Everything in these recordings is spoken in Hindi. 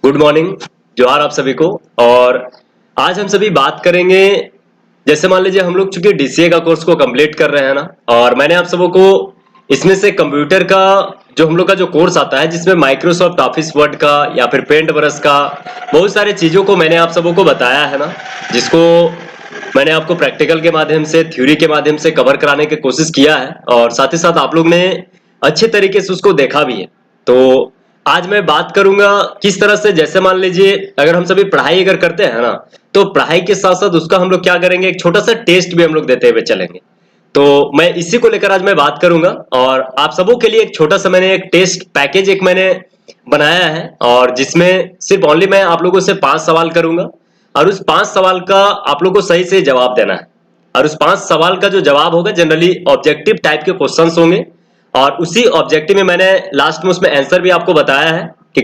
गुड मॉर्निंग, जोहार आप सभी को। और आज हम सभी बात करेंगे, जैसे मान लीजिए हम लोग चूंकि डीसीए का कोर्स को कंप्लीट कर रहे हैं ना, और मैंने आप सबों को इसमें से कंप्यूटर का जो हम लोग का जो कोर्स आता है जिसमें माइक्रोसॉफ्ट ऑफिस वर्ड का या फिर पेंट ब्रश का बहुत सारे चीजों को मैंने आप सबों को बताया है ना, जिसको मैंने आपको प्रैक्टिकल के माध्यम से, थ्योरी के माध्यम से कवर कराने की कोशिश किया है और साथ ही साथ आप लोग ने अच्छे तरीके से उसको देखा भी है। तो आज मैं बात करूंगा किस तरह से, जैसे मान लीजिए अगर हम सभी पढ़ाई अगर करते हैं ना, तो पढ़ाई के साथ साथ उसका हम लोग क्या करेंगे, एक छोटा सा टेस्ट भी हम लोग देते हुए चलेंगे। तो मैं इसी को लेकर आज मैं बात करूंगा और आप सबों के लिए एक छोटा सा मैंने एक टेस्ट पैकेज एक मैंने बनाया है, और जिसमें सिर्फ ओनली मैं आप लोगों से 5 सवाल करूंगा और उस 5 सवाल का आप लोगों को सही से जवाब देना है। और उस 5 सवाल का जो जवाब होगा जनरली ऑब्जेक्टिव टाइप के क्वेश्चंस होंगे, और उसी ऑब्जेक्टिव में मैंने लास्ट में उसमें आंसर भी आपको बताया है कि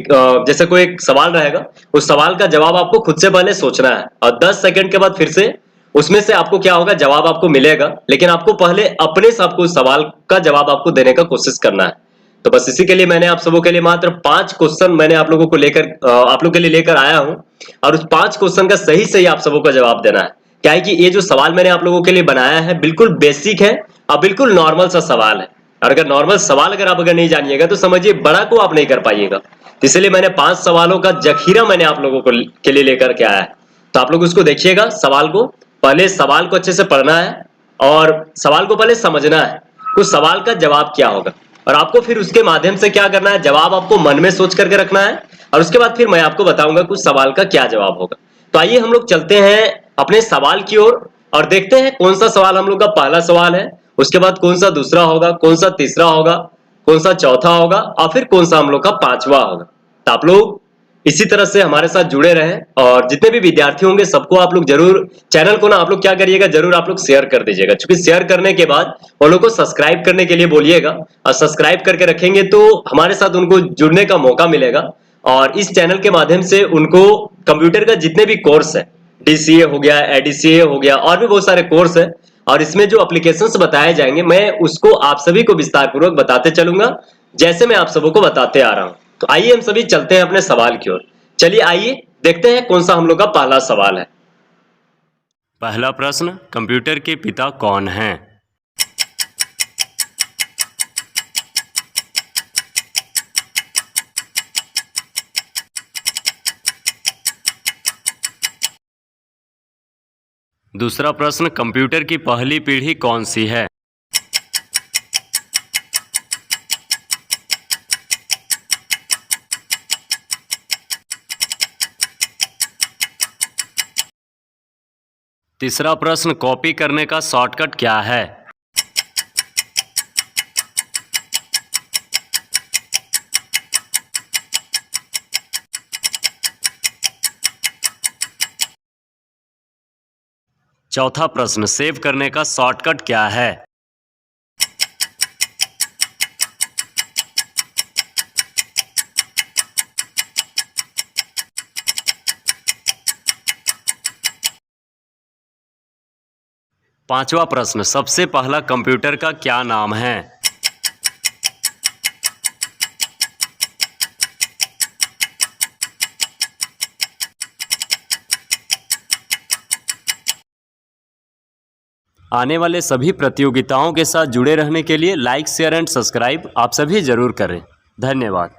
जैसे कोई एक सवाल रहेगा, उस सवाल का जवाब आपको खुद से पहले सोचना है और 10 सेकंड के बाद फिर से उसमें से आपको क्या होगा, जवाब आपको मिलेगा, लेकिन आपको पहले अपने से आपको उस सवाल का जवाब आपको देने का कोशिश करना है। तो बस इसी के लिए मैंने आप सबों के लिए मात्र 5 क्वेश्चन मैंने आप लोगों को लेकर आप लोग के लिए लेकर आया हूं, और उस 5 क्वेश्चन का सही सही आप सबों का जवाब देना है। क्या है कि ये जो सवाल मैंने आप लोगों के लिए बनाया है बिल्कुल बेसिक है और बिल्कुल नॉर्मल सा सवाल है, और अगर नॉर्मल सवाल अगर आप नहीं जानिएगा तो समझिए बड़ा को आप नहीं कर पाइएगा। तो इसलिए मैंने 5 सवालों का जखीरा मैंने आप लोगों को के लिए लेकर के आया है। तो आप लोग उसको देखिएगा, सवाल को पहले सवाल को अच्छे से पढ़ना है और सवाल को पहले समझना है उस सवाल का जवाब क्या होगा, और आपको फिर उसके माध्यम से क्या करना है, जवाब आपको मन में सोच करके रखना है, और उसके बाद फिर मैं आपको बताऊंगा कि उस सवाल का क्या जवाब होगा। तो आइए हम लोग चलते हैं अपने सवाल की ओर और देखते हैं कौन सा सवाल हम लोग का पहला सवाल है, उसके बाद कौन सा दूसरा होगा, कौन सा तीसरा होगा, कौन सा चौथा होगा और फिर कौन सा हम लोग का 5वां होगा। तो आप लोग इसी तरह से हमारे साथ जुड़े रहें, और जितने भी विद्यार्थी होंगे सबको आप लोग जरूर चैनल को ना आप लोग क्या करिएगा, जरूर आप लोग शेयर कर दीजिएगा, क्योंकि शेयर करने के बाद वो लोग को सब्सक्राइब करने के लिए बोलिएगा, और सब्सक्राइब करके रखेंगे तो हमारे साथ उनको जुड़ने का मौका मिलेगा। और इस चैनल के माध्यम से उनको कंप्यूटर का जितने भी कोर्स है, डीसीए हो गया, एडीसीए हो गया, और भी बहुत सारे कोर्स है, और इसमें जो एप्लीकेशंस बताए जाएंगे मैं उसको आप सभी को विस्तार पूर्वक बताते चलूंगा, जैसे मैं आप सबों को बताते आ रहा हूं। तो आइए हम सभी चलते हैं अपने सवाल की ओर। चलिए आइए देखते हैं कौन सा हम लोग का पहला सवाल है। पहला प्रश्न, कंप्यूटर के पिता कौन हैं? दूसरा प्रश्न, कंप्यूटर की पहली पीढ़ी कौन सी है? तीसरा प्रश्न, कॉपी करने का शॉर्टकट क्या है? चौथा प्रश्न, सेव करने का शॉर्टकट क्या है? पांचवा प्रश्न, सबसे पहला कंप्यूटर का क्या नाम है? आने वाले सभी प्रतियोगिताओं के साथ जुड़े रहने के लिए लाइक, शेयर एंड सब्सक्राइब आप सभी जरूर करें। धन्यवाद।